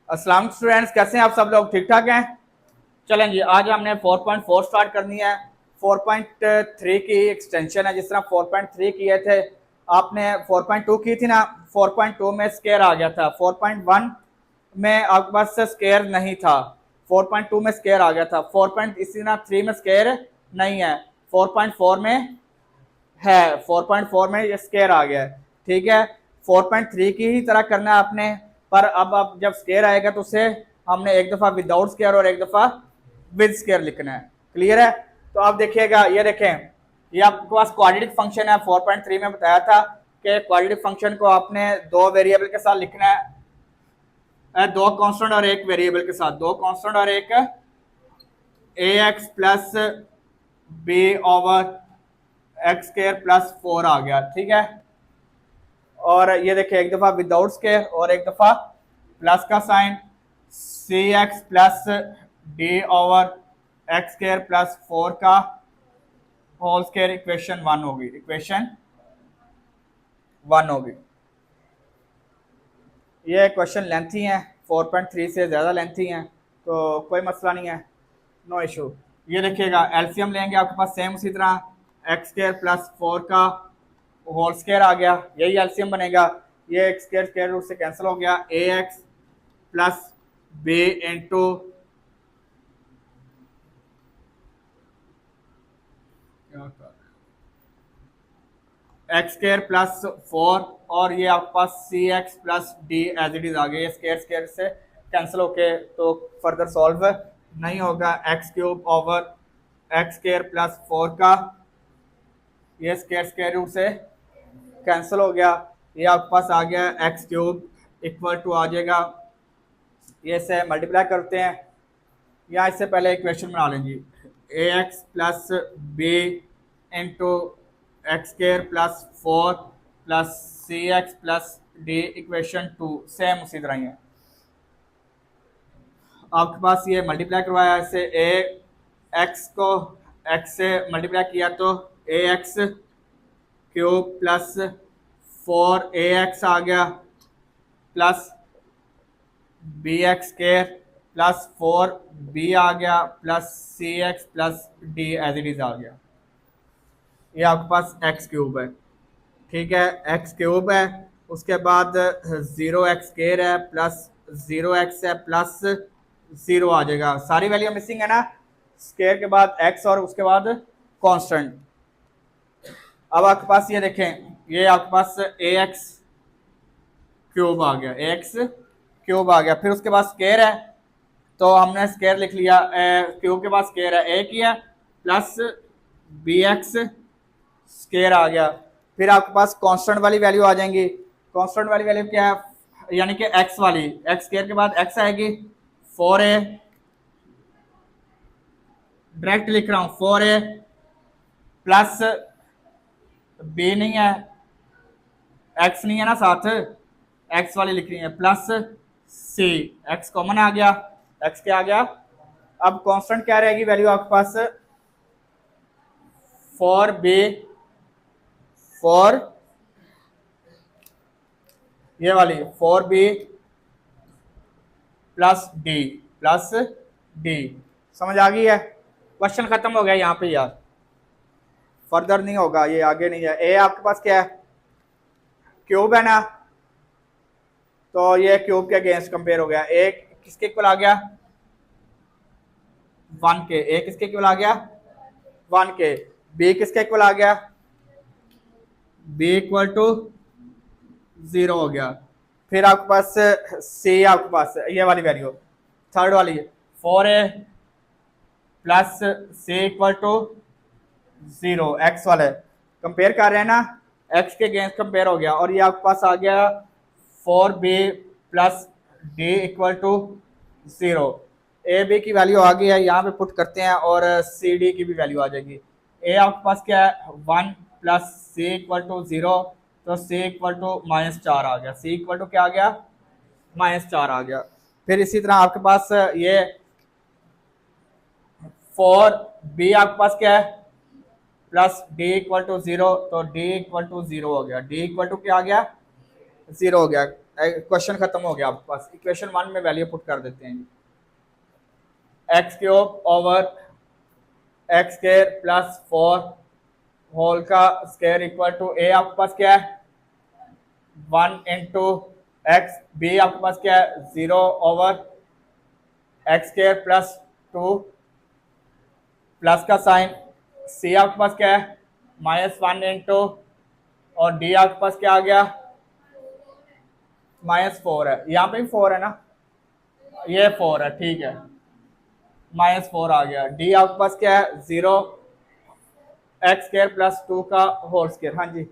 अस्सलाम स्टूडेंट्स, कैसे हैं आप सब लोग? ठीक ठाक हैं? चलें जी, आज हमने 4.4 स्टार्ट करनी है। 4.3 की एक्सटेंशन है। जिस तरह 4.3 किए थे आपने, 4.2 की थी ना। 4.2 में स्केयर आ गया था, 4.1 में आपके पास स्केयर नहीं था, 4.2 में स्केयर आ गया था। इसी तरह 3 में स्केयर नहीं है, 4.4 में है, 4.4 में ये स्केयर आ गया है। ठीक है, 4.3 की ही तरह करना है आपने, पर अब जब स्केयर आएगा तो उसे हमने एक दफ़ा विदाउट स्केयर और एक दफ़ा विद स्केयर लिखना है। क्लियर है? तो आप देखिएगा, ये देखें, ये आपके पास क्वाड्रेटिक फंक्शन है। 4.3 में बताया था कि क्वाड्रेटिक फंक्शन को आपने दो वेरिएबल के साथ लिखना है, दो कांस्टेंट और एक वेरिएबल के साथ, दो कांस्टेंट और एक A X plus B over X square plus 4 आ गया। ठीक है, और ये देखिए, एक दफा विदाउट स्केयर और एक दफा प्लस का sign, C X plus D over X square plus 4 का होल स्केयर, इक्वेशन 1 होगी, इक्वेशन 1 होगी। ये क्वेश्चन लेंथी हैं, 4.3 से ज़्यादा लेंथी हैं, तो कोई मसला नहीं है, नो इशू। ये देखिएगा, एलसीएम लेंगे आपके पास सेम उसी तरह एक्स स्केयर प्लस 4 का होल स्केयर आ गया, यही एलसीएम बनेगा। ये एक्स स्केयर स्केयर रूट से कैंसिल हो गया, A X plus B into X square plus 4, और ये आपके पास C X plus D as it is आ गया। ये स्केयर स्केयर से कैंसिल होके तो फर्दर सॉल्व नहीं होगा। X cube over X square plus 4 का, ये स्केयर स्केयर रूट से कैंसिल हो गया। ये आपके पास आ गया एक्स क्यूब इक्वल टू आ जाएगा, ये से मल्टीप्लाई करते हैं, या इससे पहले इक्वेशन बना लेंगे, A X plus B into X square plus 4 plus C X plus D, equation 2 same उसी तरह ही है। आपके पास ये मल्टीप्लाई करवाया, इससे ए एक्स को एक्स से मल्टीप्लाई किया तो A X cube plus 4 A X आ गया plus B X square plus 4 B आ गया plus C X plus D as it is आ गया। ये आपके पास एक्स क्यूब है। ठीक है, एक्स क्यूब है, उसके बाद 0x स्केयर है प्लस 0x है प्लस 0 आ जाएगा। सारी वैल्यू मिसिंग है ना, स्केयर के बाद x और उसके बाद कांस्टेंट। अब आपके पास ये देखें, ये आपके पास ax क्यूब आ गया, ax क्यूब आ गया, फिर उसके बाद स्केयर है तो हमने स्केयर लिख लिया, क्यूब के बाद स्केयर है a किया प्लस bx स्केयर आ गया। फिर आपके पास कांस्टेंट वाली वैल्यू आ जाएंगी। कांस्टेंट वाली वैल्यू क्या है? यानी कि x वाली, x स्केयर के बाद x आएगी, 4a, डायरेक्ट लिख रहा हूं 4a प्लस b नहीं है, x नहीं है ना साथ, x वाली लिख रही है, प्लस c, x कॉमन आ गया, x क्या आ गया। अब कांस्टेंट क्या रहेगी वैल्यू आपके पास? 4b, 4 ये वाली 4b प्लस डी। समझ आ गई है? क्वेश्चन खत्म हो गया यहाँ पे यार, फर्दर नहीं होगा, ये आगे नहीं है। ए आपके पास क्या है? क्यूब है ना, तो ये क्यूब के अगेंस्ट कंपेयर हो गया। ए किसके इक्वल आ गया? 1 के। ए किसके इक्वल आ गया? 1 के। बी किसके इक्वल आ गया? बी इक्वल टू 0 हो गया। फिर आपके पास सी, आपके पास ये वाली वैल्यू थर्ड वाली 4a plus C equal to 0, x वाले कंपेयर कर रहे हैं ना, एक्स के अगेंस्ट कंपेयर हो गया। और ये आपके पास आ गया 4b plus D equal to 0। A b की वैल्यू आ गई है, यहाँ पे पुट करते हैं और सी डी की भी वैल्यू आ जाएगी। ए आपके पास क्या है? 1 प्लस सी इक्वल टू 0, तो सी इक्वल टू -4 आ गया, सी इक्वल टू क्या आ गया? -4 आ गया। फिर इसी तरह आपके पास ये 4b आपके पास क्या है? प्लस डी इक्वल टू 0, तो डी इक्वल टू 0 हो गया, डी इक्वल टू क्या आ गया? 0 हो गया। क्वेश्चन खत्म हो गया आपके पास। इक्वेशन 1 में वैल्यू पुट कर देते हैं, x cube over x square plus 4 whole का स्क्वायर इक्वल टू ए आपके पास क्या है 1 इंटू एक्स, बी आपके पास क्या है 0 over x square plus 2 plus का साइन, सी आपके पास क्या है -1 इंटू, और डी आपके पास क्या आ गया -4 है, यहाँ पे भी 4 है ना, ये 4 है, ठीक है, -4 आ गया। डी आपके पास क्या है 0 एक्स स्क्वायर प्लस 2 का होल स्क्वायर, हाँ जी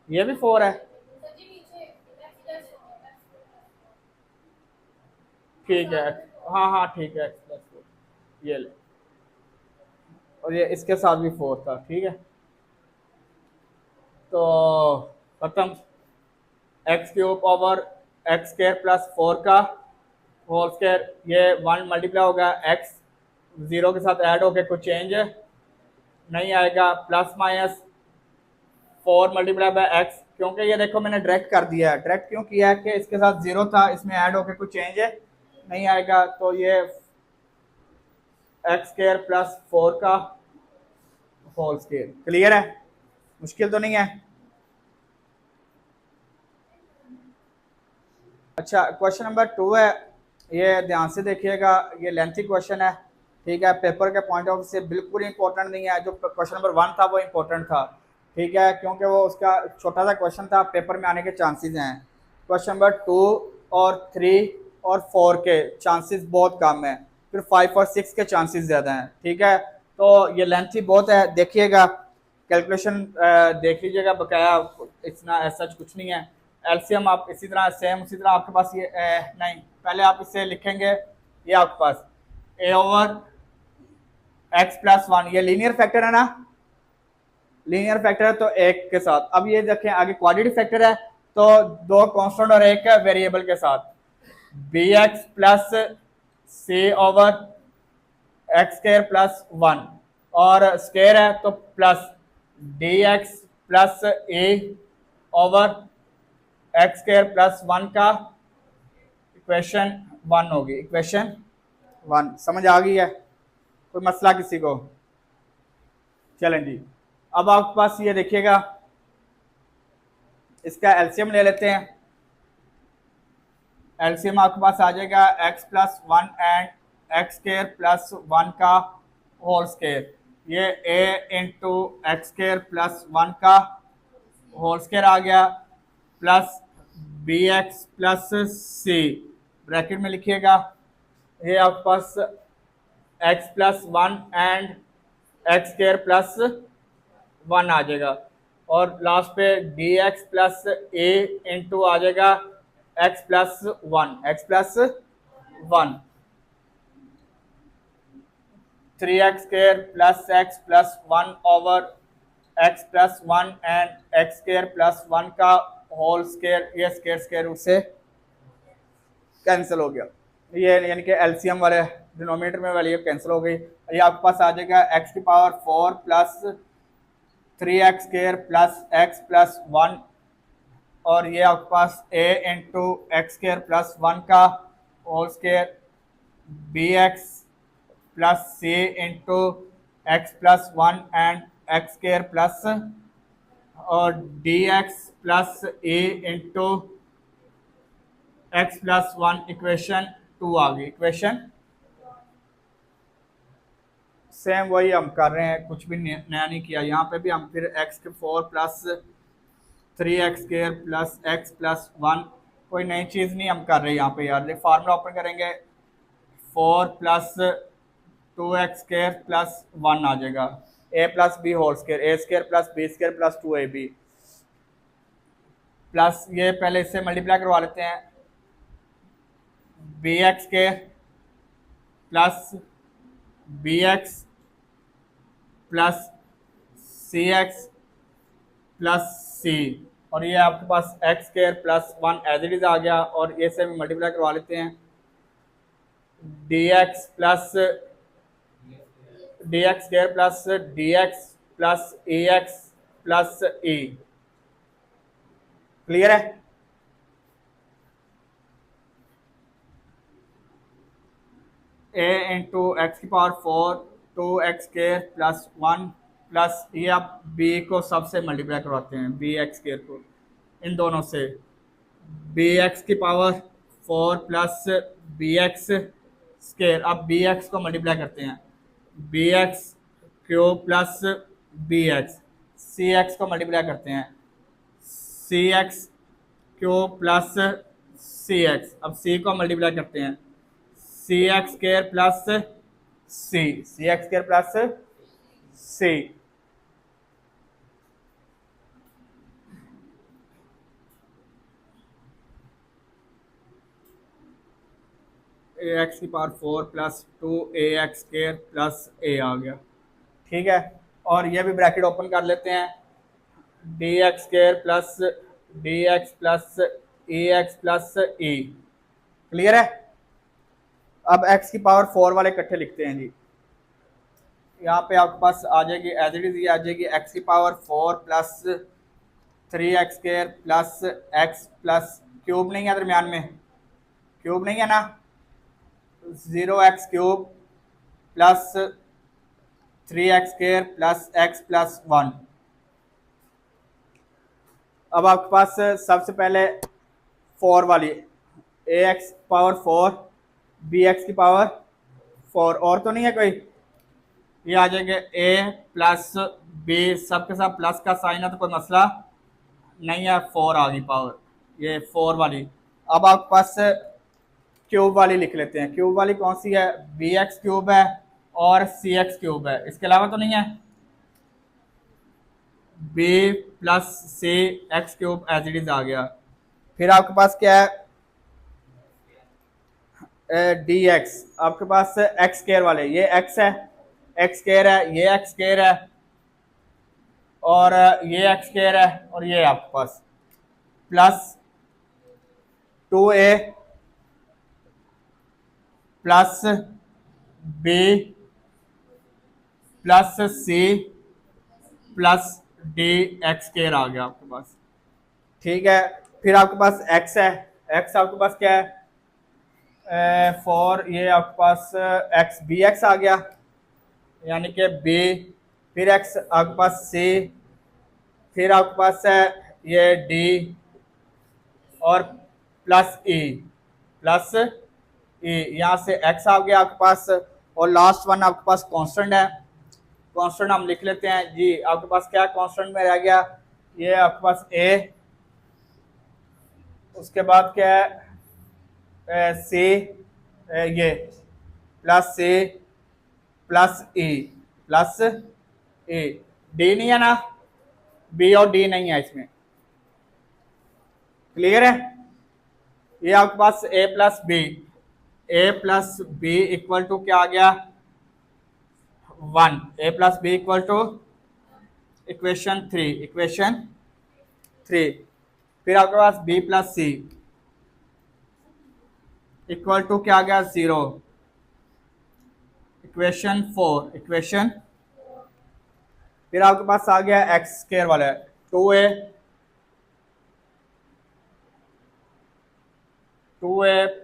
ये भी 4 है, ठीक है, हाँ हाँ ठीक है, एक्स प्लस 4 ये ले, और ये इसके साथ भी 4 था, ठीक है, तो खत्म, x cube over x square plus 4 का होल स्क्वायर, ये 1 मल्टीप्लाई होगा एक्स 0 के साथ ऐड होके कुछ चेंज नहीं आएगा, plus minus 4 multiply by x, क्योंकि ये देखो मैंने डायरेक्ट कर दिया है, डायरेक्ट क्यों किया है कि इसके साथ 0 था, इसमें ऐड होके कुछ चेंज नहीं आएगा, तो ये एक्स स्क्वायर प्लस 4 का होल स्क्वायर। क्लियर है, मुश्किल तो नहीं है। अच्छा क्वेश्चन नंबर 2 है, ये ध्यान से देखिएगा, ये लेंथी क्वेश्चन है, ठीक है, पेपर के पॉइंट ऑफ व्यू से बिल्कुल इंपॉर्टेंट नहीं है, जो क्वेश्चन नंबर 1 था वो इंपॉर्टेंट था, ठीक है, क्योंकि वो उसका छोटा सा क्वेश्चन था, पेपर में आने के चांसेस हैं। क्वेश्चन नंबर 2 और 3 और 4 के चांसेस बहुत कम है, फिर 5 और 6 के चांसेस ज़्यादा हैं, ठीक है, तो ये लेंथी बहुत है, देखिएगा कैलकुलेशन देख लीजिएगा बकाया, इतना ऐसा कुछ नहीं है। एलसीएम आप इसी तरह सेम उसी तरह आपके पास ये नहीं, पहले आप इसे लिखेंगे, ये आपके पास ए ओवर एक्स प्लस 1, ये लीनियर फैक्टर है ना, लीनियर फैक्टर है तो एक के साथ, अब ये देखें आगे क्वाड्रेटिक फैक्टर है तो 2 कांस्टेंट और एक वेरिएबल के साथ, B x plus C over x square plus 1, और स्क्वायर है तो प्लस डी एक्स प्लस ए ओवर एक्स स्क्वायर प्लस 1 का इक्वेशन 1 होगी, इक्वेशन 1 समझ आ गई है, कोई मसला किसी को? चलें जी, अब आपके पास ये देखिएगा, इसका एलसीएम ले लेते हैं, एलसीएम आपके पास आ जाएगा x plus 1 and x square plus 1 का होल स्क्वायर, ये a into x square plus 1 का होल स्क्वायर आ गया, प्लस बी एक्स प्लस सी, ब्रैकेट में लिखिएगा, ये आपके पास x plus 1 and x square plus 1 आ जाएगा, और लास्ट पे डी एक्स प्लस ए इंटू आ जाएगा x plus 1, x plus 1, 3x square plus x plus 1 over X plus 1 and x square plus 1 का होल स्क्वायर, ये स्क्वायर स्क्वायर रूट से cancel हो गया, ये यानी कि एलसीएम वाले डिनोमिनेटर में वाली कैंसिल हो गई, ये आपके पास आ जाएगा x की power 4 plus 3x square plus x plus 1, और ये आपके पास a into x square plus 1 का whole square, b x plus C into x plus 1 and x square plus, और डी एक्स प्लस ए इंटू एक्स प्लस 1, इक्वेशन 2 आ गई, equation same वही हम कर रहे हैं, कुछ भी नया नहीं किया, यहाँ पे भी हम फिर x के 4 plus 3x square plus x plus 1, कोई नई चीज़ नहीं हम कर रहे यहाँ पे यार, फार्मूला ओपन करेंगे 4 प्लस 2x स्क्वायर प्लस 1 आ जाएगा, a plus B whole square, A square plus B square plus 2ab, plus ये पहले इससे मल्टीप्लाई करवा लेते हैं, B X square plus B x plus C X plus C, और ये आपके पास X square plus 1 as it is आ गया, और ये से मल्टीप्लाई करवा लेते हैं, D X square plus D x plus A X plus A, clear है? ए इंटू एक्स की power 4 2x square plus 1 plus ये आप बी को सबसे मल्टीप्लाई करवाते हैं, बी एक्स स्क्वायर को इन दोनों से, बी एक्स की power 4 plus B X square. अब बी एक्स को मल्टीप्लाई करते हैं, B X cube plus B X, C X को मल्टीप्लाई करते हैं, C X cube plus C X. अब सी को मल्टीप्लाई करते हैं, C X square plus C X square plus C. A X की power 4 plus 2ax square plus A आ गया, ठीक है। और ये भी ब्रैकेट ओपन कर लेते हैं, D X square plus D x plus A X plus E, clear है। अब x की पावर 4 वाले इकट्ठे लिखते हैं जी, यहाँ पे आपके पास आ जाएगी एज इट इज, ये आ जाएगी x की power 4 plus 3x square plus x plus cube नहीं है दरमियान में, क्यूब नहीं है ना, 0x cube plus 3x square plus x plus 1। अब आपके पास सबसे पहले 4 वाली ax पावर 4 bx की पावर 4, और तो नहीं है कोई, ये आ जाएगा a प्लस b, सबके साथ प्लस का साइन है तो कोई मसला नहीं है, 4 आ गई पावर, ये 4 वाली। अब आपके पास क्यूब वाली लिख लेते हैं, क्यूब वाली कौन सी है, बी एक्स क्यूब है और सी एक्स क्यूब है, इसके अलावा तो नहीं है, B plus C X cube as it is आ गया। फिर आपके पास क्या है, डी एक्स, आपके पास एक्स स्क्वायर वाले, ये एक्स है, एक्स स्क्वायर है, ये एक्स स्क्वायर है और ये एक्स स्क्वायर है, और ये आपके पास plus 2a plus B plus सी प्लस डी एक्स स्क्वायर आ गया आपके पास, ठीक है। फिर आपके पास x है, x आपके पास क्या है, 4, ये आपके पास x बी एक्स आ गया, यानी कि b, फिर x आपके पास c, फिर आपके पास है ये d और प्लस e, प्लस e, यहाँ से x आ गया आपके पास, और लास्ट वन आपके पास कांस्टेंट है, कांस्टेंट हम लिख लेते हैं जी। आपके पास क्या कांस्टेंट में रह गया, ये आपके पास a, उसके बाद क्या है c, ये plus c plus e plus e, d नहीं है ना, b और d नहीं है इसमें, क्लियर है। ये आपके पास a plus b, a plus B equal to क्या आ गया 1, a plus B equal to equation 3, equation 3। फिर आपके पास b plus C equal to क्या आ गया 0, इक्वेशन 4, इक्वेशन। फिर आपके पास आ गया एक्स स्क्वायर वाला 2a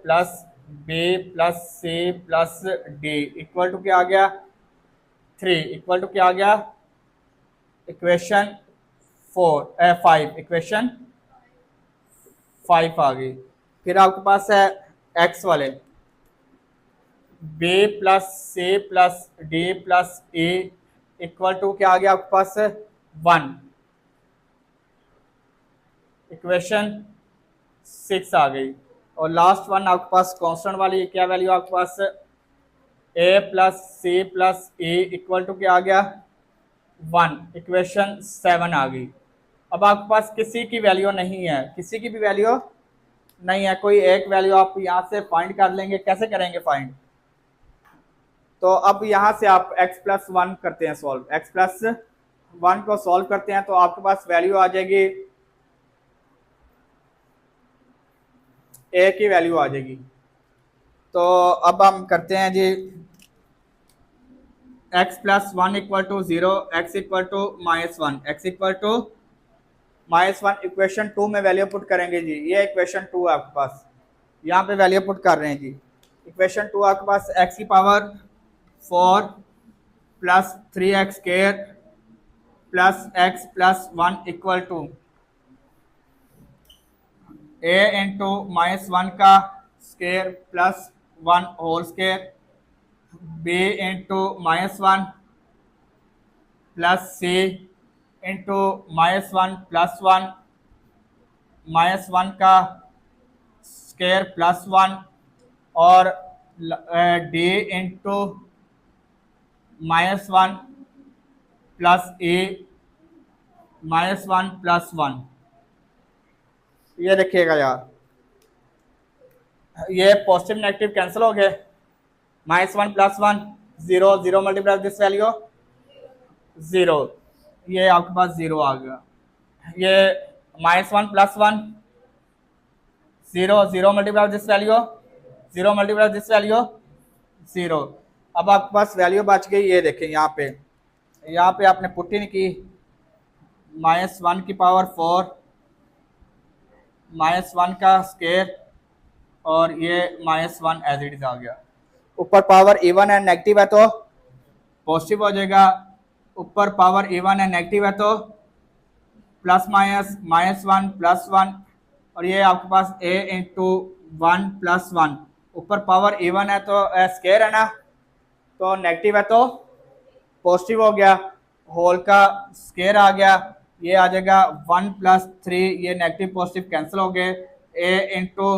plus b plus C plus D equal to क्या आ गया 3, इक्वल टू क्या आ गया इक्वेशन 5, इक्वेशन 5 आ गई। फिर आपके पास है x वाले b plus C plus D plus e equal to क्या आ गया आपके पास 1, इक्वेशन 6 आ गई। और लास्ट वन आपके पास कांस्टेंट वाली क्या वैल्यू आपके पास a plus C plus e equal to क्या आ गया 1, इक्वेशन 7 आ गई। अब आपके पास किसी की वैल्यू नहीं है, किसी की भी वैल्यू नहीं है, कोई एक वैल्यू आप यहाँ से फाइंड कर लेंगे, कैसे करेंगे फाइंड, तो अब यहाँ से आप x प्लस 1 करते हैं सॉल्व, x प्लस 1 को सॉल्व करते हैं तो आपके पास वैल्यू आ जाएगी, a की वैल्यू आ जाएगी। तो अब हम करते हैं जी x plus 1 equal to 0, x equal to -1, x equal to -1, equation 2 में वैल्यू पुट करेंगे जी, ये इक्वेशन 2 है आपके पास, यहाँ पे वैल्यू पुट कर रहे हैं जी। इक्वेशन 2 आपके पास x की power 4 plus 3x square plus x plus 1 equal to a into -1 का square plus 1 whole square b into -1 plus c into -1 plus 1 -1 का स्क्वायर प्लस 1 और d into -1 plus a -1 plus 1। ये देखिएगा यार, ये पॉजिटिव नेगेटिव कैंसिल हो गए। -1 plus 1 0 0 multiply this value 0, ये आपके पास 0 आ गया। ये -1 plus 1 0 0 multiply this value 0 multiply this value 0। अब आपके पास वैल्यू बच गई, ये देखें यहाँ पे आपने पुट इन की -1 की पावर 4 -1 का स्क्वायर और ये -1 एज इट इज आ गया। ऊपर पावर इवन है नेगेटिव है तो पॉजिटिव हो जाएगा, ऊपर पावर इवन है नेगेटिव है तो प्लस माइनस -1 प्लस 1 और ये आपके पास a इंटू 1 प्लस 1। ऊपर पावर इवन है तो स्क्वायर है ना, तो नेगेटिव है तो पॉजिटिव हो गया, होल का स्क्वायर आ गया, ये आ जाएगा 1 प्लस 3, ये नेगेटिव पॉजिटिव कैंसिल हो गए। a इंटू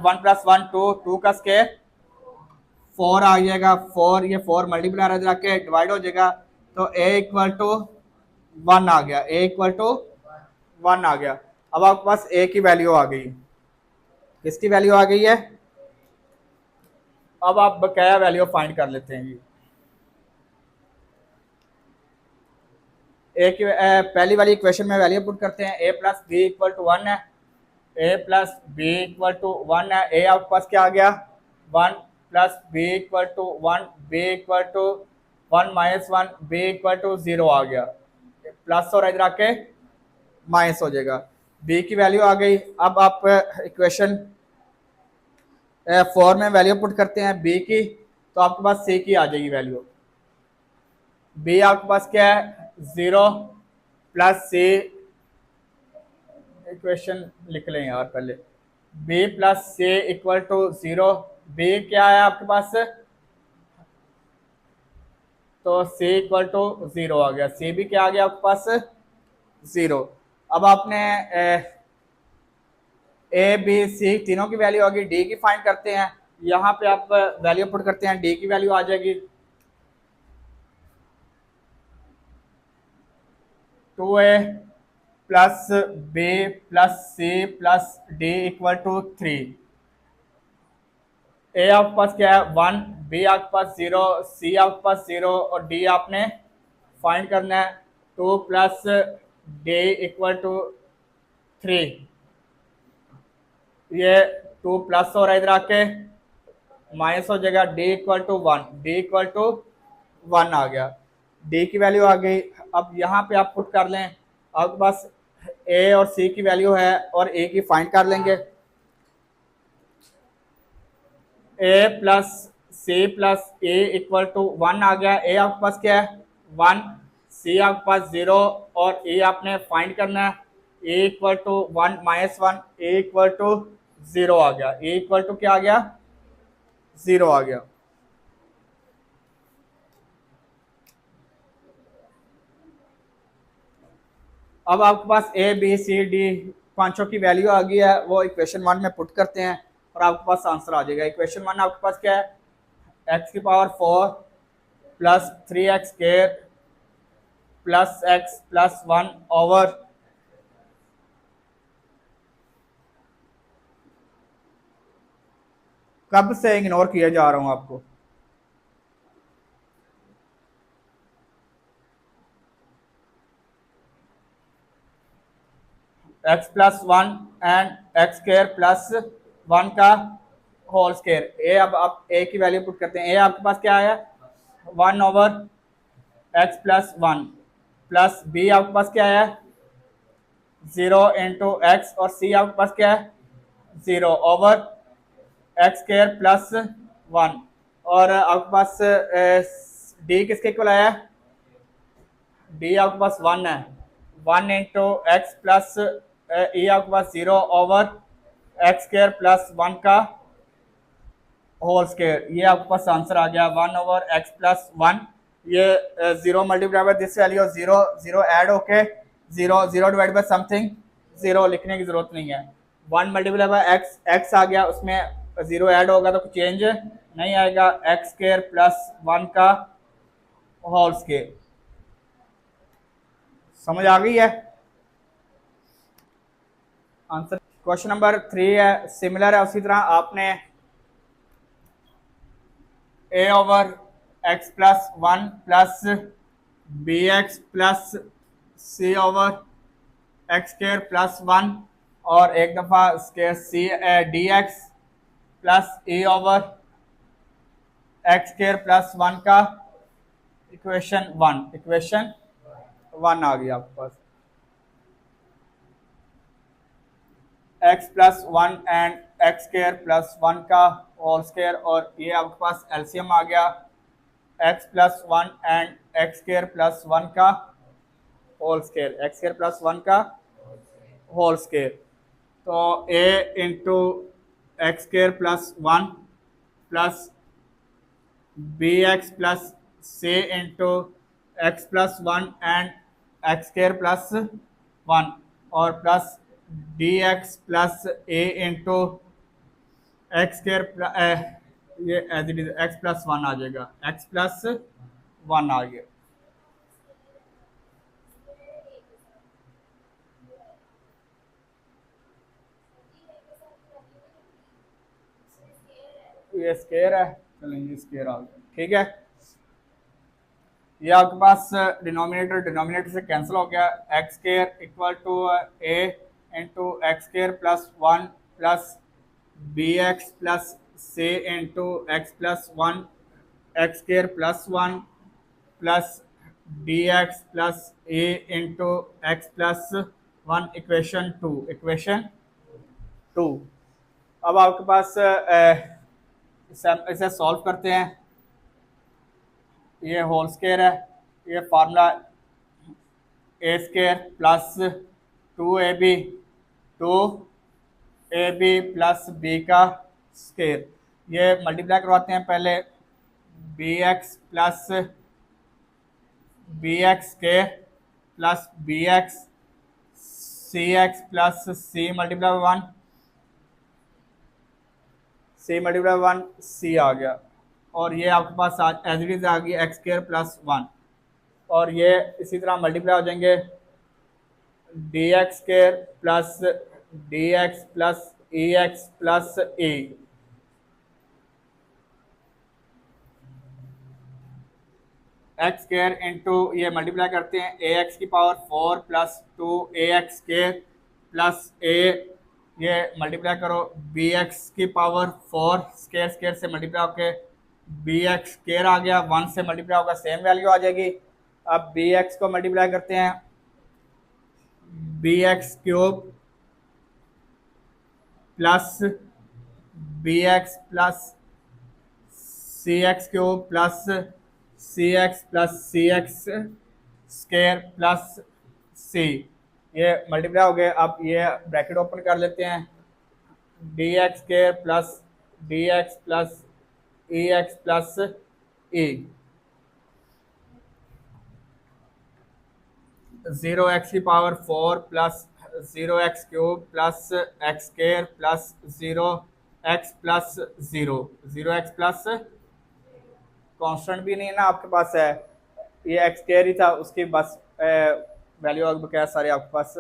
1 प्लस 1 2 का स्क्वायर 4 आ जाएगा, 4 ये 4 मल्टीप्लाई जाके डिवाइड हो जाएगा, तो a इक्वल टू 1 आ गया, a इक्वल टू 1 आ गया। अब आपके पास a की वैल्यू आ गई, किसकी वैल्यू आ गई है? अब आप बकाया वैल्यू फाइंड कर लेते हैं जी। ए की पहली वाली इक्वेशन में वैल्यू पुट करते हैं, a plus B equal to 1 है, a plus B equal to 1 है। a आपके पास क्या आ गया 1 plus B equal to 1, b equal to 1 minus 1, b equal to 0 आ गया, प्लस और इधर आके माइनस हो जाएगा। b की वैल्यू आ गई। अब आप इक्वेशन 4 में वैल्यू पुट करते हैं b की, तो आपके पास c की आ जाएगी वैल्यू। b आपके पास क्या है 0 प्लस c, इक्वेशन लिख लें यार पहले, b plus c equal to 0। b क्या है आपके पास, तो c इक्वल टू 0 आ गया, c भी क्या आ गया आपके पास 0। अब आपने a b c तीनों की वैल्यू आ गई, d की फाइंड करते हैं। यहाँ पे आप वैल्यू पुट करते हैं, d की वैल्यू आ जाएगी 2a plus b plus c plus d equal to 3। a आपके पास क्या है 1, b आपके पास 0, c आपके पास 0 और d आपने फाइंड करना है 2 प्लस d इक्वल टू 3। ये 2 प्लस हो रहा है इधर आके माइनस हो जाएगा, d equal to 1, d equal to 1 आ गया, d की वैल्यू आ गई। अब यहाँ पे आप पुट कर लें, आपके पास a और c की वैल्यू है और a की फाइंड कर लेंगे। a plus c plus a equal to 1 आ गया, a आपके पास क्या है 1, c आपके पास 0 और a आपने फाइंड करना है, a equal to 1 minus 1, a equal to 0 आ गया, a इक्वल टू क्या आ गया 0 आ गया। अब आपके पास a b c d पांचों की वैल्यू आ गई है, वो इक्वेशन 1 में पुट करते हैं और आपके पास आंसर आ जाएगा। इक्वेशन 1 आपके पास क्या है x की power 4 plus 3x square plus x plus 1 over कब से इग्नोर किया जा रहा हूं आपको, x plus 1 and x square plus 1 का होल स्क्वायर। a अब आप a की वैल्यू पुट करते हैं, a आपके पास क्या है 1 over x plus 1 plus b आपके पास क्या है 0 इंटू एक्स और c आपके पास क्या है 0 ओवर एक्स स्क्र प्लस 1 और आपके पास डी किसके इक्वल आया? डी आपके पास 1 है, 1 इंटू एक्स प्लस ई आपके पास 0 ओवर एक्स स्क्र प्लस 1 का होल स्क्वायर। ये आपके पास आंसर आ गया 1 ओवर एक्स प्लस 1। ये 0 multiply by this value 0 0 add होके 0 0 डिवाइड बाय समथिंग 0 लिखने की जरूरत नहीं है। 1 मल्टीप्लाई बाय एक्स एक्स आ गया, उसमें 0 ऐड होगा तो चेंज नहीं आएगा, एक्स स्क्वायर प्लस 1 का होल स्क्वायर। समझ आ गई है? आंसर क्वेश्चन नंबर 3 है, सिमिलर है, उसी तरह आपने A over X plus 1 plus B x plus C over X square plus 1 और एक दफ़ा square C D x plus E over X square plus 1 का इक्वेशन 1 आ गया आपके पास। X plus 1 and X square plus 1 का होल स्क्वायर और ये आपके पास एलसीएम आ गया X plus 1 and X square plus 1 का whole square, X square plus 1 का होल स्क्वायर। तो A into X square plus 1 plus B x plus C into x plus 1 and X square plus 1 और plus D x plus ए into X square ये as it is X plus 1 आ जाएगा, X plus 1 आ गया। ये square है, चलेंगे square आ गया, ठीक है। ये आपके पास डिनोमिनेटर से कैंसिल हो गया, x square equal to a into x square plus 1 plus B x plus C into x plus 1 x square plus 1 plus D x plus A into x plus 1 equation 2। अब आपके पास इसे solve करते हैं। ये whole square है, ये formula A square plus 2ab plus B का square, ये मल्टीप्लाई करवाते हैं पहले, B x plus B X square plus B X C X plus C multiply 1 C आ गया और ये आपके पास एज इट इज आ गई एक्स स्क्वायर प्लस 1 और ये इसी तरह मल्टीप्लाई हो जाएंगे D X square plus D x plus E X plus A. X square into ये मल्टीप्लाई करते हैं ए एक्स की power 4 plus 2 A X square plus A, ये मल्टीप्लाई करो बी एक्स की पावर 4 स्क्वायर स्क्वायर से मल्टीप्लाई होके B X square आ गया, 1 से मल्टीप्लाई होगा सेम वैल्यू आ जाएगी। अब बी एक्स को मल्टीप्लाई करते हैं B X cube plus B x plus C X cube plus C X square plus C, ये मल्टीप्लाई हो गए। अब ये ब्रैकेट ओपन कर लेते हैं, D X square plus D x plus E X plus E, 0x की power 4 plus 0x cube plus X square plus 0x plus 0x plus constant भी नहीं है ना आपके पास है, ये एक्स स्क्वायर ही था, उसकी बस वैल्यू क्या सारे आपके पास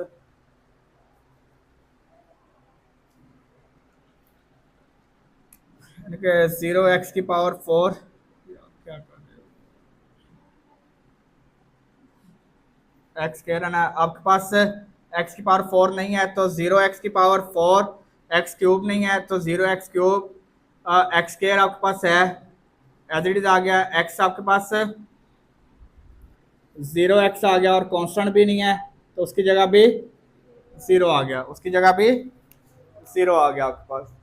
0x की पावर 4 क्या एक्स स्क्वायर है ना, आपके पास एक्स की पावर 4 नहीं है तो 0x की पावर 4, एक्स क्यूब नहीं है तो 0x क्यूब, एक्स स्क्वायर आपके पास है एज इट इज आ गया, एक्स आपके पास 0x आ गया और कांस्टेंट भी नहीं है तो उसकी जगह भी 0 आ गया, उसकी जगह भी 0 आ गया आपके पास।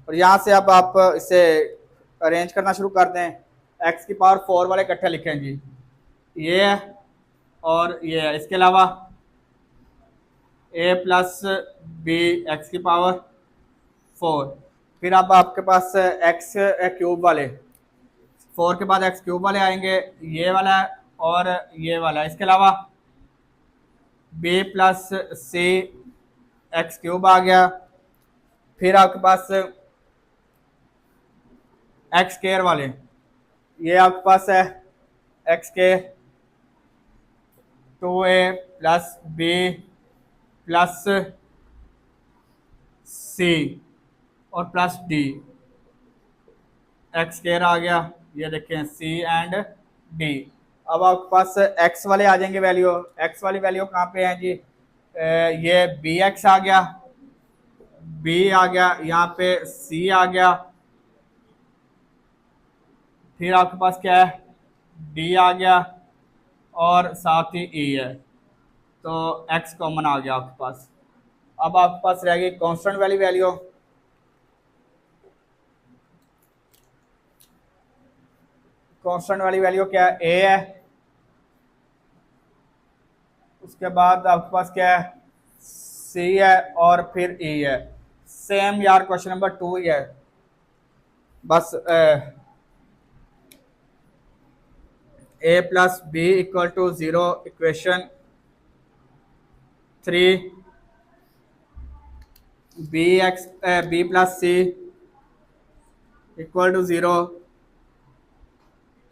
और यहाँ से अब आप इसे अरेंज करना शुरू कर दें। एक्स की पावर 4 वाले इकट्ठे लिखें जी, ये है और ये है। इसके अलावा ए प्लस बी एक्स की पावर 4। फिर अब आपके पास एक्स क्यूब वाले, 4 के बाद एक्स क्यूब वाले आएंगे, ये वाला और ये वाला। इसके अलावा B plus C X cube आ गया। फिर आपके पास एक्स स्केयर वाले, ये आपके पास है एक्स के 2a plus B plus C और प्लस डी। एक्स स्केयर आ गया, ये देखें सी एंड डी। अब आपके पास एक्स वाले आ जाएंगे वैल्यू। एक्स वाली वैल्यू कहाँ पे है जी? ये बी एक्स आ गया, बी आ गया, यहाँ पे सी आ गया। फिर आपके पास क्या है? डी आ गया और साथ ही ई है, तो एक्स कॉमन आ गया आपके पास। अब आपके पास रह गई कांस्टेंट वाली वैल्यू। कांस्टेंट वाली वैल्यू क्या है? ए है। उसके बाद आपके पास क्या है? सी है और फिर ई है। सेम यार क्वेश्चन नंबर 2 ही है, बस A plus B equal to 0 equation 3, B plus C equal to 0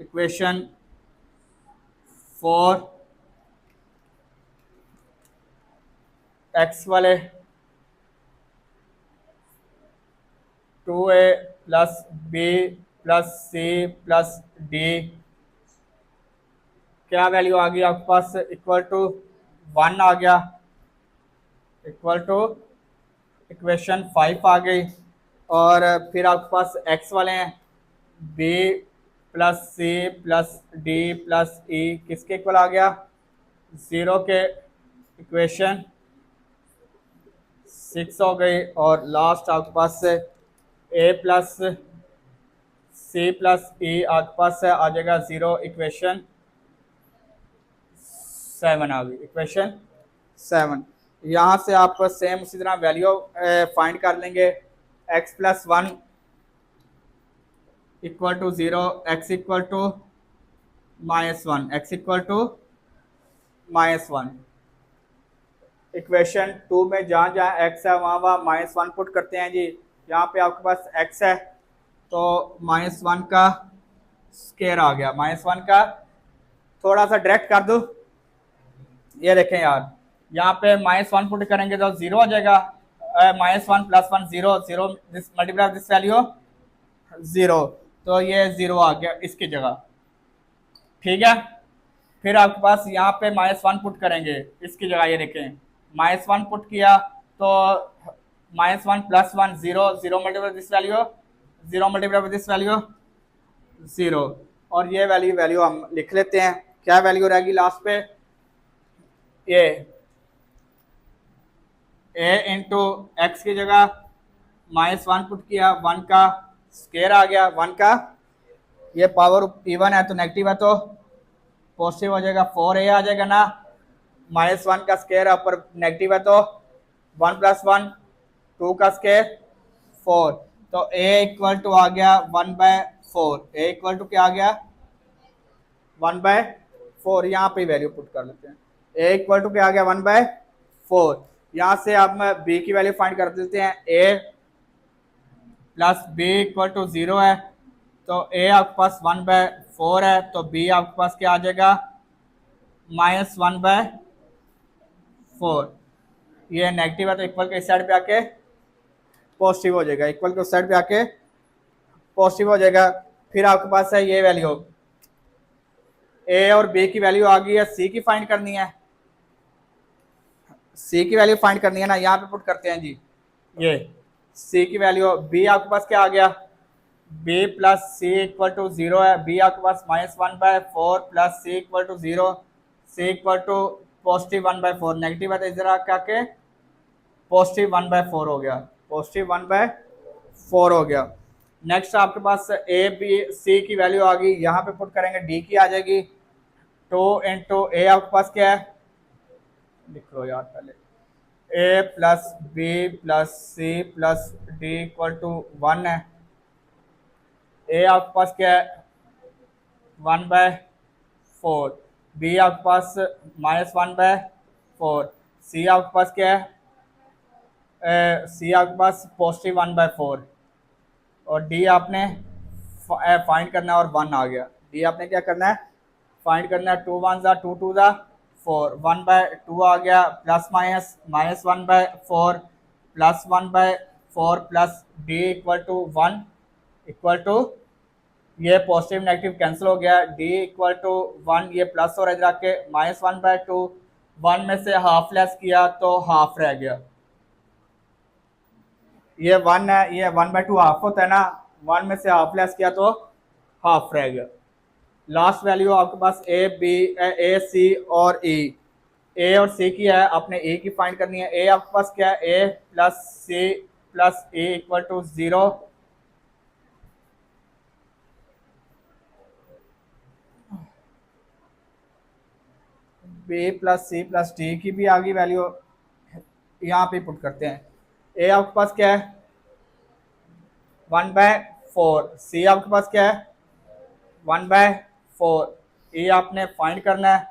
equation 4। X वाले 2a प्लस बी प्लस सी प्लस डी, क्या वैल्यू आ गई आपके पास? इक्वल टू 1 आ गया, इक्वल टू इक्वेशन 5 आ गई। और फिर आपके पास एक्स वाले हैं बी प्लस सी प्लस डी प्लस ई, किसके इक्वल आ गया? 0 के इक्वेशन 6 हो गई। और लास्ट आपके पास ए प्लस सी प्लस ई आपके पास आ जाएगा 0 इक्वेशन 7 आ गई, इक्वेशन 7। यहाँ से आप सेम उसी तरह वैल्यू फाइंड कर लेंगे। X plus 1 equal to 0, x equal to -1, x equal to -1। Equation 2 में जहाँ जहाँ एक्स है वहाँ वहाँ -1 पुट करते हैं जी। यहाँ पे आपके पास एक्स है तो -1 का स्केयर आ गया, -1 का थोड़ा सा डायरेक्ट कर दो। ये देखें यार, यहाँ पे -1 पुट करेंगे तो 0 हो जाएगा। -1 + 1 0, 0 दिस मल्टीप्लाई दिस वैल्यू 0, तो ये 0 आ गया इसकी जगह, ठीक है। फिर आपके पास यहाँ पे -1 पुट करेंगे इसकी जगह, ये देखें -1 पुट किया तो -1 + 1 0, 0 multiply this value 0 multiply this value 0। और ये वैल्यू हम लिख लेते हैं। क्या वैल्यू रहेगी लास्ट पे? ये ए इंटू एक्स की जगह -1 पुट किया, 1 का स्केयर आ गया, 1 का ये पावर इवन है तो नेगेटिव है तो पॉजिटिव हो जाएगा, 4a आ जाएगा ना। -1 का स्केयर है ऊपर नेगेटिव है तो 1 + 1 2 का स्केयर 4, तो a इक्वल टू आ गया 1/4। a इक्वल टू क्या आ गया? 1/4। यहाँ पे वैल्यू पुट कर लेते हैं। a इक्वल टू क्या आ गया? 1/4। यहाँ से आप b की वैल्यू फाइंड कर देते हैं। a plus b equal to 0 है तो a आपके पास 1/4 है तो b आपके पास क्या आ जाएगा? -1/4। ये नेगेटिव है तो इक्वल के इस साइड पे आके पॉजिटिव हो जाएगा, इक्वल के उस साइड पे आके पॉजिटिव हो जाएगा। फिर आपके पास है ये वैल्यू, a और b की वैल्यू आ गई है, c की फाइंड करनी है। c की वैल्यू फाइंड करनी है ना, यहाँ पे पुट करते हैं जी। ये c की वैल्यू, b आपके पास क्या आ गया? b plus C equal to 0 है, b आपके पास -1/4 plus c equal to 0, c equal to positive 1/4, negative है तो इधर आके पॉजिटिव 1/4 हो गया, पॉजिटिव 1/4। 4 हो गया। नेक्स्ट आपके पास ए बी सी की वैल्यू आ गई, यहाँ पे पुट करेंगे डी की आ जाएगी। 2 इंटू ए आपके पास क्या है, लिख लो यार पहले, A plus B plus C plus D equal to 1 है। ए आपके पास क्या है 1/4, बी आपके पास -1/4, सी आपके पास क्या है, सी आपके पास पॉजिटिव 1/4, और डी आपने फाइंड करना है और 1 आ गया। डी आपने क्या करना है, फाइंड करना है, 2 1 ज़ा 2 2 ज़ा 4, 1/2 आ गया, plus minus -1/4 plus 1/4 plus D equal to 1 equal to, ये पॉजिटिव नेगेटिव कैंसिल हो गया, डी इक्वल टू 1, ये प्लस और इधर आके -1/2, 1 में से हाफ लेस किया तो हाफ रह गया, ये 1 है, ये 1/2 हाफ होता है ना, 1 में से हाफ लेस किया तो हाफ रह गया। लास्ट वैल्यू आपके पास ए बी ए सी और ई, ए और सी की है, आपने ए की फाइंड करनी है। ए आपके पास क्या है, A plus C plus E equal to 0, B plus C plus D की भी आगे वैल्यू यहाँ पे पुट करते हैं। ए आपके पास क्या है 1/4, सी आपके पास क्या है 1/4, ई आपने फाइंड करना है,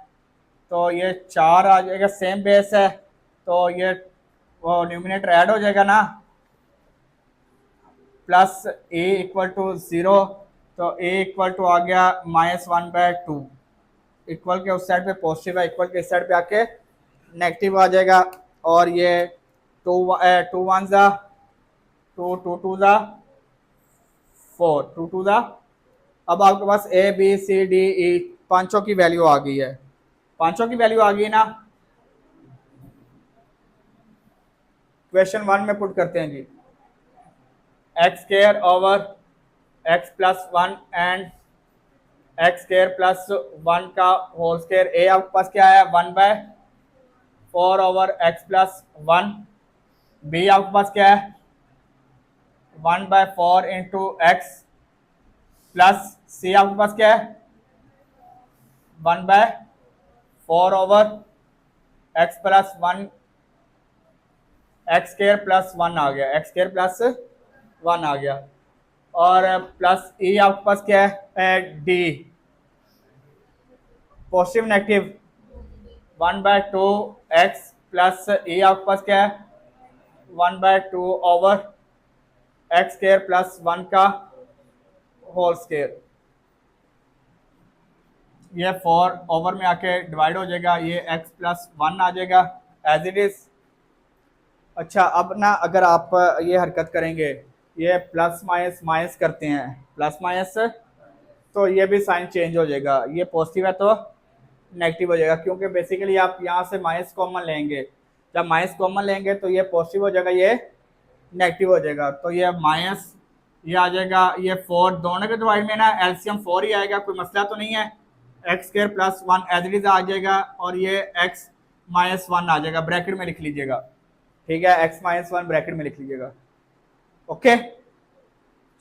तो ये 4 आ जाएगा, सेम बेस है तो ये वो न्यूमिनेटर ऐड हो जाएगा ना, प्लस ए इक्वल टू 0, तो ए इक्वल टू आ गया -1/2, इक्वल के उस साइड पे पॉजिटिव है, इक्वल के इस साइड पे आके नेगेटिव आ जाएगा, और ये 2 2 1 ज़ा 2 2 2 ज़ा 4 2 2 ज़ा, अब आपके पास A B C D E पांचों की वैल्यू आ गई है, पांचों की वैल्यू आ गई ना। क्वेश्चन 1 में पुट करते हैं जी, X square over X plus 1 and x square plus 1 का होल स्क्वायर। ए आपके पास क्या है 1/4 ओवर एक्स प्लस 1, बी आपके पास क्या है 1/4 इंटू एक्स, प्लस सी आपके पास क्या है 1/4 over X plus 1, x square plus 1 आ गया, एक्स स्क्वायर प्लस 1 आ गया, और प्लस ई आपके पास क्या है D positive negative 1/2 X plus E आपके पास क्या है 1/2 ओवर एक्स स्क्वायर प्लस 1 का होल स्क्वायर, ये 4 ओवर में आके डिवाइड हो जाएगा, ये x प्लस 1 आ जाएगा एज इट इज। अच्छा अब ना अगर आप ये हरकत करेंगे, ये प्लस माइनस माइनस करते हैं, प्लस माइनस, तो ये भी साइन चेंज हो जाएगा, ये पॉजिटिव है तो नेगेटिव हो जाएगा, क्योंकि बेसिकली आप यहाँ से माइनस कॉमन लेंगे, जब माइनस कॉमन लेंगे तो ये पॉजिटिव हो जाएगा, ये नेगेटिव हो जाएगा, तो ये माइनस ये आ जाएगा, ये 4 दोनों के डिवाइड में ना एलसीएम 4 ही आएगा, कोई मसला तो नहीं है, X square plus 1 as it is आ जाएगा, और ये x -1 आ जाएगा, ब्रैकेट में लिख लीजिएगा, ठीक है, x -1 ब्रैकेट में लिख लीजिएगा। ओके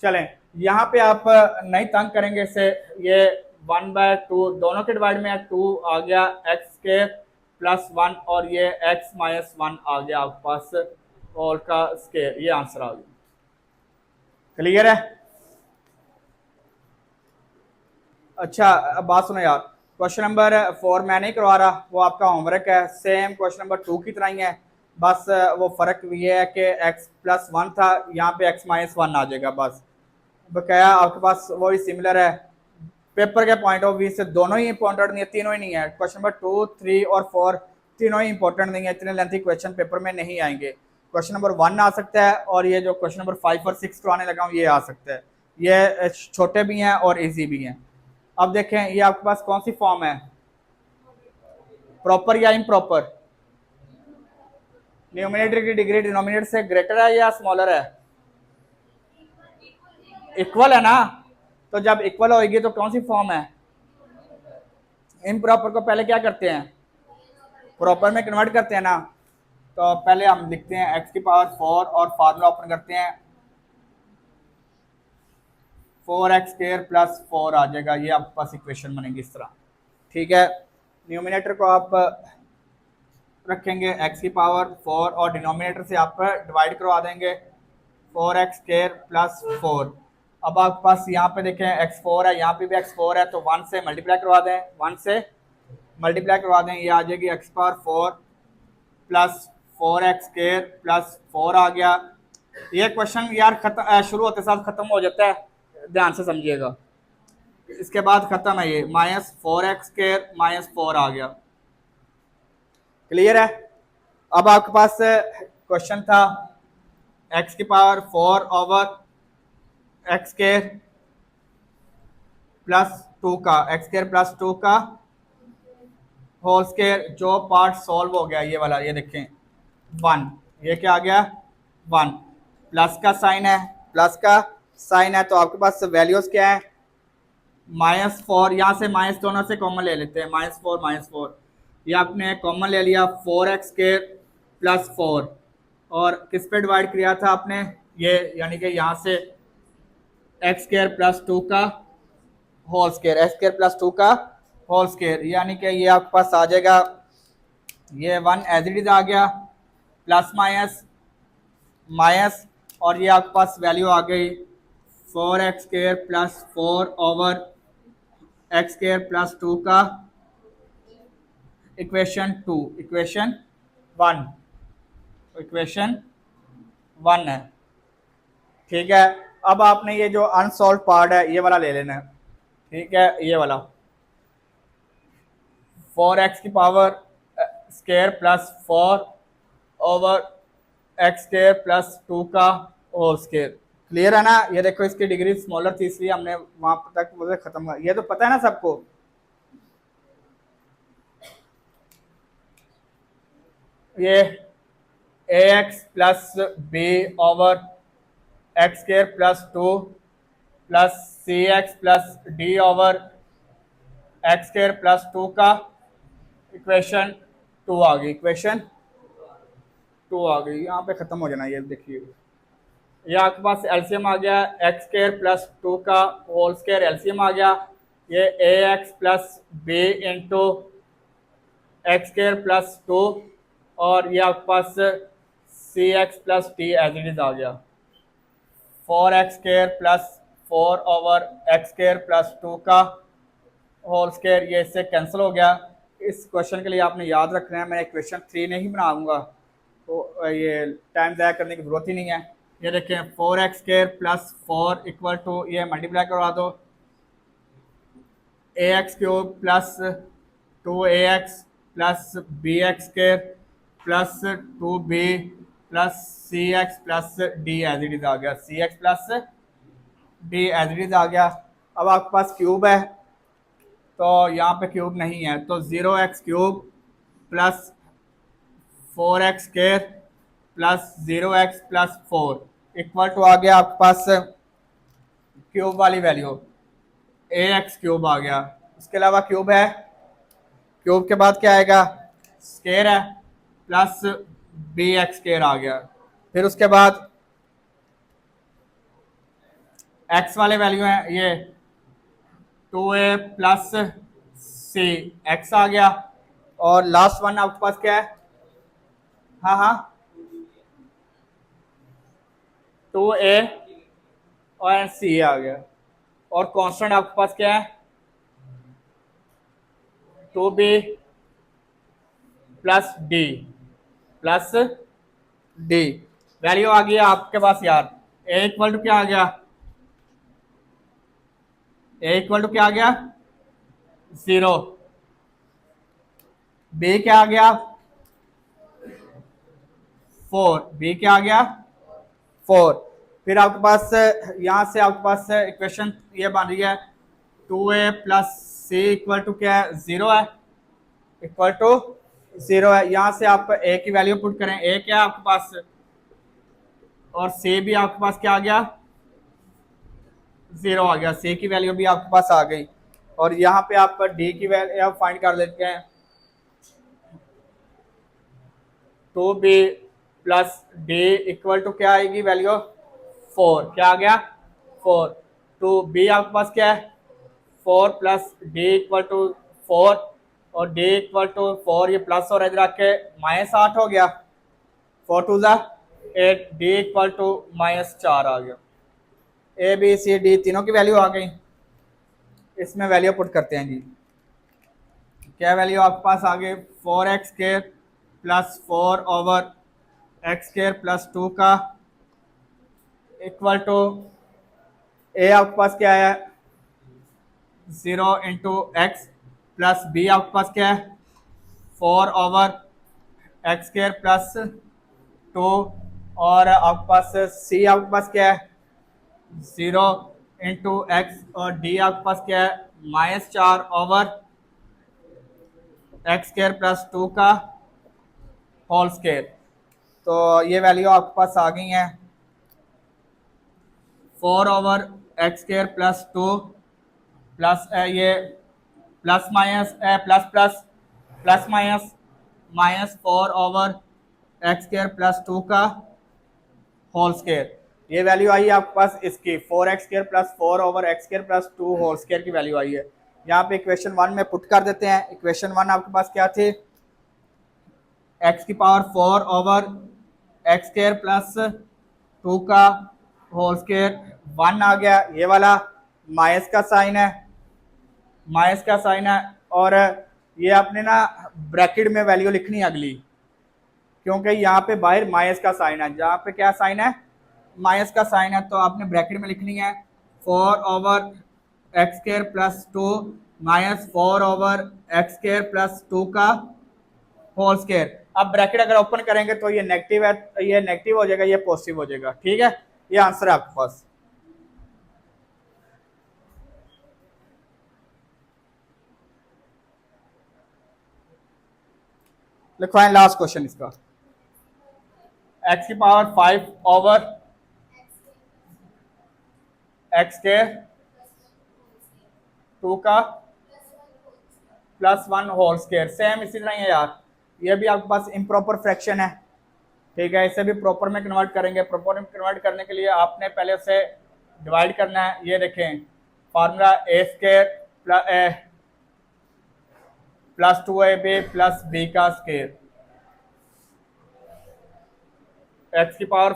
चलें, यहाँ पे आप नहीं तंग करेंगे इससे, ये 1/2 दोनों के डिवाइड में 2 आ गया, x स्क्वायर प्लस 1 और ये x -1 आ गया आपके पास और का स्क्वायर, ये आंसर आ गया। क्लियर है? अच्छा अब बात सुनो यार, क्वेश्चन नंबर 4 मैं नहीं करवा रहा, वो आपका होमवर्क है, सेम क्वेश्चन नंबर 2 की तरह ही है, बस वो फ़र्क ये है कि x प्लस 1 था, यहाँ पे x -1 आ जाएगा, बस बकाया आपके पास वही सिमिलर है। पेपर के पॉइंट ऑफ व्यू से दोनों ही इंपॉर्टेंट नहीं है, तीनों ही नहीं है, क्वेश्चन नंबर 2 3 और 4 तीनों ही इंपॉर्टेंट नहीं है, इतने लेंथी क्वेश्चन पेपर में नहीं आएंगे। क्वेश्चन नंबर 1 आ सकता है, और ये जो क्वेश्चन नंबर 5 और 6 कराने लगा हूँ ये आ सकता है, ये छोटे भी हैं और ईजी भी हैं। अब देखें ये आपके पास कौन सी फॉर्म है, प्रॉपर या इम्प्रॉपर, न्यूमिनेटर की डिग्री डिनोमिनेटर से ग्रेटर है या स्मॉलर है, इक्वल है ना, तो जब इक्वल होगी तो कौन सी फॉर्म है, इम्प्रॉपर को पहले क्या करते हैं प्रॉपर में कन्वर्ट करते हैं ना, तो पहले हम लिखते हैं x की पावर 4 और फार्मूला ओपन करते हैं 4x² प्लस 4 आ जाएगा। ये आपके पास इक्वेशन बनेगी इस तरह, ठीक है। न्यूमिनेटर को आप रखेंगे x की पावर 4 और डिनोमिनेटर से आप डिवाइड करवा देंगे 4x² प्लस 4। अब आपके पास यहाँ पे देखें x4 है, यहाँ पे भी x4 है, तो 1 से मल्टीप्लाई करवा दें, 1 से मल्टीप्लाई करवा दें, ये आ जाएगी x power 4 plus 4x² plus 4 आ गया। ये क्वेश्चन यार शुरू होते साथ खत्म हो जाता है, ध्यान से समझिएगा। इसके बाद खत्म है ये, -4x² -4 आ गया। क्लियर है। अब आपके पास क्वेश्चन था x की पावर 4 ओवर x² प्लस 2 का, x² प्लस 2 का होल स्क्वायर। जो पार्ट सॉल्व हो गया ये वाला, ये देखें 1, ये क्या आ गया 1, प्लस का साइन है, प्लस का साइन है, तो आपके पास वैल्यूज क्या है -4, यहाँ से माइनस दोनों से कॉमन ले लेते हैं, -4 ये आपने कॉमन ले लिया 4x² प्लस 4 और किस पे डिवाइड किया था आपने ये, यानी कि यहाँ से x² प्लस 2 का होल स्क्वायर, x² प्लस 2 का होल स्क्वायर, यानी कि ये आपके पास आ जाएगा ये 1 एज इट इज आ गया, प्लस माइनस माइनस, और ये आपके पास वैल्यू आ गई 4x² plus 4 over x² plus 2 का इक्वेशन 2, इक्वेशन 1 है, ठीक है। अब आपने ये जो अनसॉल्व पार्ट है ये वाला ले लेना है, ठीक है। ये वाला 4x की power square plus 4 over x² plus 2 का होल स्क्वायर। क्लियर है ना। ये देखो इसकी डिग्री स्मॉलर थी इसलिए हमने वहां तक मुझे खत्म कर, ये तो पता है ना सबको। ये ax plus b over x² plus 2 plus cx plus d over x² plus 2 का इक्वेशन 2 आ गई, इक्वेशन 2 आ गई। यहाँ पे खत्म हो जाना, ये देखिए ये आपके पास एलसीएम आ गया, x² प्लस 2 का होल स्क्वायर एलसीएम आ गया, ये ax plus b into x² plus 2 और ये आपके पास cx plus d as it is आ गया, 4x² plus 4 over x² plus 2 का होल स्क्वायर, ये इससे कैंसिल हो गया। इस क्वेश्चन के लिए आपने याद रखना है, मैं क्वेश्चन 3 नहीं बनाऊंगा तो ये टाइम ज़ाया करने की जरूरत ही नहीं है। ये देखें 4x² प्लस 4 इक्वल टू, ये मल्टीप्लाई करवा दो, ax³ plus 2ax plus bx² plus 2b plus cx plus d as it is आ गया, cx plus d as it is आ गया। अब आपके पास क्यूब है तो यहाँ पे क्यूब नहीं है, तो 0x³ plus 4x² plus 0x plus 4 equal to आ गया आपके पास क्यूब वाली वैल्यू ax³ आ गया। उसके अलावा क्यूब है, क्यूब के बाद क्या आएगा स्क्वायर है, प्लस bx² आ गया। फिर उसके बाद x वाले वैल्यू है, ये 2a प्लस c x आ गया, और लास्ट वन आपके पास क्या है, हाँ 2a और c आ गया, और कांस्टेंट आपके पास क्या है 2b प्लस d वैल्यू आ गई आपके पास यार। a इक्वल टू क्या आ गया, a इक्वल टू क्या आ गया 0, b क्या आ गया 4, b क्या आ गया 4। फिर आपके पास यहाँ से आपके पास इक्वेशन ये बन रही है 2a plus c equal to क्या है 0 है, इक्वल टू 0 है। यहाँ से आप a की वैल्यू पुट करें, a क्या है आपके पास, और c भी आपके पास क्या आ गया 0 आ गया, c की वैल्यू भी आपके पास आ गई। और यहाँ पे आप d की वैल्यू आप फाइंड कर लेते हैं, 2b plus d equal to क्या आएगी वैल्यू 4, क्या आ गया 4, टू बी आपके पास क्या है 4 प्लस डी इक्वल टू 4 और डी इक्वल टू 4 ये प्लस और इधर आके -8 हो गया 4 टू ज़ा 8 डी इक्वल टू -4 आ गया। ए बी सी डी तीनों की वैल्यू आ गई। इसमें वैल्यू पुट करते हैं जी। क्या वैल्यू आपके पास आ गई 4x² plus 4 over x² plus 2 का इक्वल टू ए आपके पास क्या है 0 इंटू एक्स प्लस बी आपके पास क्या है 4 ओवर x² प्लस 2 और आपके पास सी आपके पास क्या है 0 इंटू एक्स और डी आपके पास क्या है -4 ओवर x² प्लस 2 का होल स्क्वायर। तो ये वैल्यू आपके पास आ गई हैं 4 ओवर x² प्लस 2 प्लस ये plus minus plus plus plus minus -4 over x² plus 2 का होल स्क्वायर। ये वैल्यू आई है आपके पास इसकी 4x² plus 4 over x² plus 2 whole square की वैल्यू आई है। यहाँ पे इक्वेशन 1 में पुट कर देते हैं। इक्वेशन 1 आपके पास क्या थी x की पावर 4 ओवर x² प्लस 2 का होल स्क्वायर 1 आ गया। ये वाला माइनस का साइन है और ये आपने ना ब्रैकेट में वैल्यू लिखनी है अगली, क्योंकि यहाँ पे बाहर माइनस का साइन है, जहाँ पे क्या साइन है माइनस का साइन है, तो आपने ब्रैकेट में लिखनी है 4 over x² plus 2 -4 over x² plus 2 का होल स्क्वायर। अब ब्रैकेट अगर ओपन करेंगे तो ये नेगेटिव है, ये नेगेटिव हो जाएगा, ये पॉजिटिव हो जाएगा। ठीक है, ये आंसर है आपके पास। लिखवाएं लास्ट क्वेश्चन इसका x की पावर 5 ओवर x² 2 का प्लस 1 होल स्क्वायर। सेम इसी तरह है यार, ये भी आपके पास इम्प्रॉपर फ्रैक्शन है। ठीक है, इसे भी प्रॉपर में कन्वर्ट करेंगे। प्रॉपर में कन्वर्ट करने के लिए आपने पहले उसे डिवाइड करना है। ये देखें formula a² plus 2ab plus b का स्क्वायर x की पावर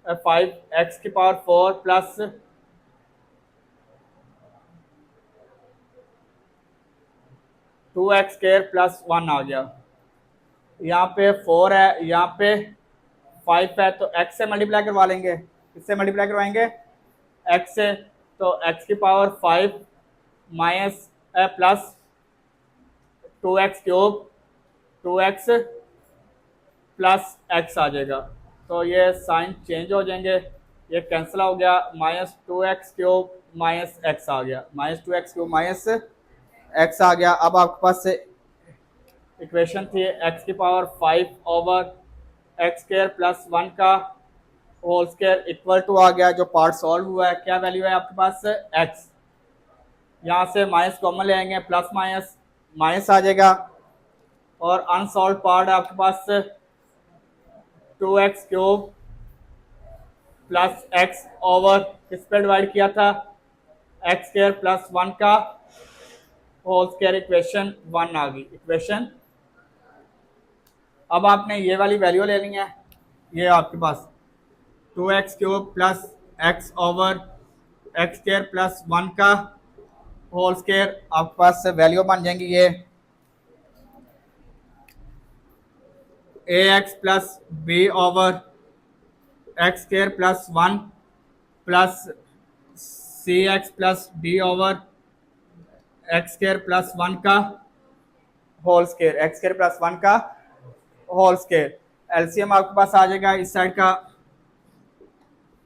5 x की पावर 4 प्लस 2x² प्लस 1 आ गया। यहाँ पे 4 है, यहाँ पे 5 है, तो x से मल्टीप्लाई करवा लेंगे। इससे मल्टीप्लाई करवाएंगे x से, तो x की power 5 minus plus 2x³ 2x plus x आ जाएगा। तो ये साइन चेंज हो जाएंगे, ये कैंसिल हो गया, -2x³ माइनस x आ गया, -2x³ माइनस x आ गया। अब आपके पास से इक्वेशन थी x की पावर 5 ओवर x² प्लस 1 का होल स्क्वायर इक्वल टू आ गया, जो पार्ट सॉल्व हुआ है। क्या वैल्यू है आपके पास x, यहाँ से माइनस कॉमन ले आएंगे, प्लस माइनस माइनस आ जाएगा, और अनसॉल्व पार्ट आपके पास 2x³ प्लस x ओवर किस पे डिवाइड किया था x² प्लस 1 का होल स्क्वायर। इक्वेशन 1 आ गई इक्वेशन। अब आपने ये वाली वैल्यू लेनी है, ये आपके पास 2x³ plus x over x² plus 1 का होल स्क्वायर। आपके पास वैल्यू बन जाएंगी ये ax plus b over x² plus 1 plus cx plus d over x² plus 1 का होल स्क्वायर, x² प्लस 1 का होल स्क्वायर। एलसीएम आपके पास आ जाएगा इस साइड का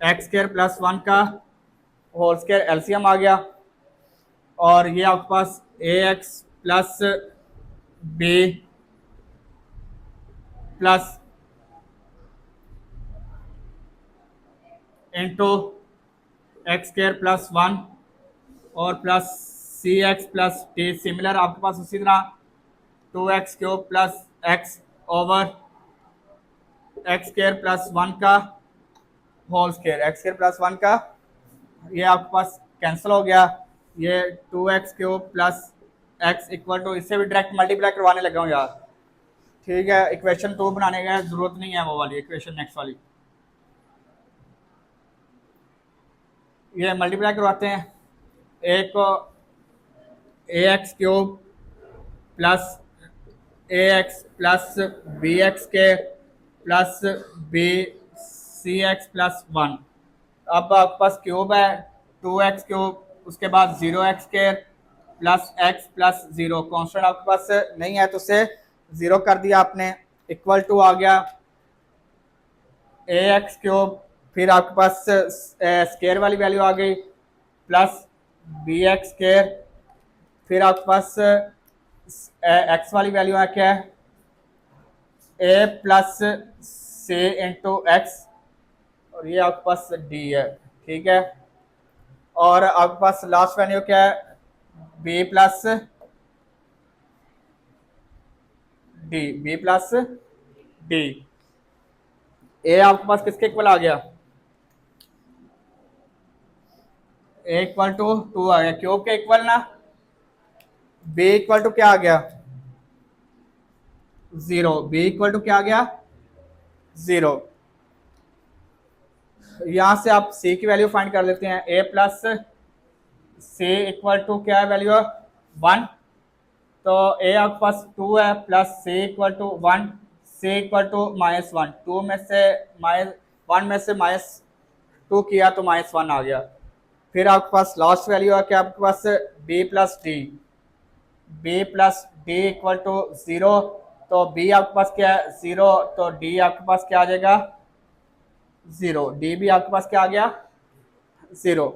x² प्लस 1 का होल स्क्वायर, एलसीएम आ गया, और ये आपके पास ax plus b plus into x² plus 1 और plus cx plus d। Similar आपके पास उसी तरह 2x³ plus x over x² plus 1 का होल स्क्वायर, x² प्लस 1 का, ये आपके पास कैंसिल हो गया, ये 2x³ plus x equal to, इससे भी डायरेक्ट मल्टीप्लाई करवाने लगा हूँ यार, ठीक है। इक्वेशन 2 बनाने का जरूरत नहीं है, वो वाली इक्वेशन नेक्स्ट वाली, ये मल्टीप्लाई करवाते हैं। एक को ax³ plus ax plus bx² plus bcx plus 1। अब आपके पास क्यूब है 2x³, उसके बाद 0x² plus x plus 0, constant आपके पास नहीं है तो उसे 0 कर दिया आपने, इक्वल टू आ गया ax³, फिर आपके पास स्केयर वाली वैल्यू आ गई प्लस bx², फिर आपके पास x वाली वैल्यू है क्या है a plus c into x, और ये आपके पास d है, ठीक है। और आपके पास लास्ट वैल्यू क्या है b प्लस d। a आपके पास किसके इक्वल आ गया, a इक्वल टू 2 आ गया, क्यूब के इक्वल ना, b इक्वल टू क्या आ गया 0, b इक्वल टू क्या आ गया 0। यहां से आप c की वैल्यू फाइंड कर लेते हैं, a plus c equal to क्या है वैल्यू 1, तो a आपके पास 2 है plus c equal to 1, c equal to -1, 2 में से -1 में से -2 किया तो -1 आ गया। फिर आपके पास लास्ट वैल्यू है कि आपके पास b plus d equal to 0, तो b आपके पास क्या है 0, तो d आपके पास क्या आ जाएगा 0, d भी आपके पास क्या आ गया 0।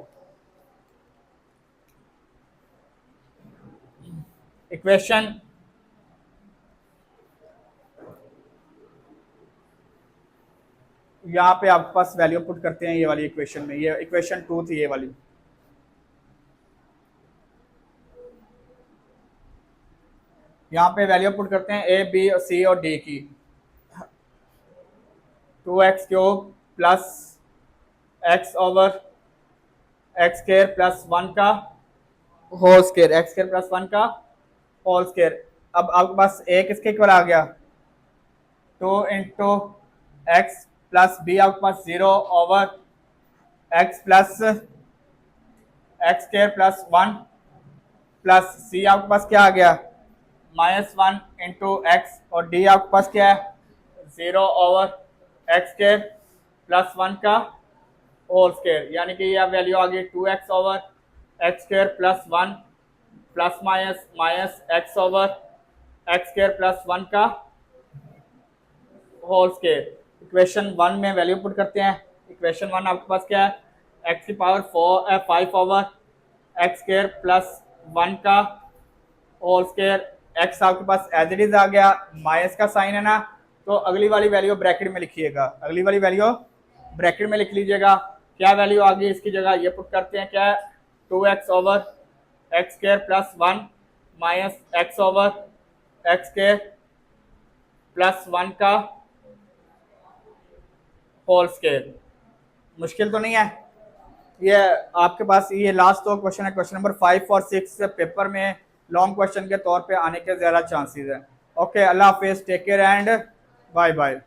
इक्वेशन यहाँ पे आपके पास वैल्यू पुट करते हैं, ये वाली इक्वेशन में, ये इक्वेशन 2 थी ये वाली, यहाँ पे वैल्यू पुट करते हैं a b c और d की, 2x³ plus x over x² plus 1 का होल स्क्वायर, x² प्लस 1 का होल स्क्वायर। अब आपके पास a किसके इक्वल आ गया 2 इंटू एक्स प्लस b आपके पास 0 over x plus x² plus 1 plus c आपके पास क्या आ गया -1 इंटू एक्स, और d आपके पास क्या है 0 ओवर x² प्लस 1 का होल स्क्वायर, यानी कि यह वैल्यू आ गई 2x over x² plus 1 plus minus x over x² plus 1 का होल स्क्वायर। इक्वेशन 1 में वैल्यू पुट करते हैं, इक्वेशन 1 आपके पास क्या है x की पावर 5 ओवर x² प्लस 1 का होल स्क्वायर, x आपके पास एज इट इज आ गया, माइनस का साइन है ना, तो अगली वाली वैल्यू ब्रैकेट में लिखिएगा, अगली वाली वैल्यू ब्रैकेट में लिख लीजिएगा। क्या वैल्यू आ गई इसकी जगह, ये पुट करते हैं क्या है 2x over x² plus 1 minus x over x² plus 1 का होल स्क्वायर। मुश्किल तो नहीं है ये, आपके पास ये लास्ट दो क्वेश्चन है, क्वेश्चन नंबर 5 और 6 पेपर में लॉन्ग क्वेश्चन के तौर पे आने के ज़्यादा चांसेस हैं। ओके, अल्लाह हाफिज़, take care and bye bye.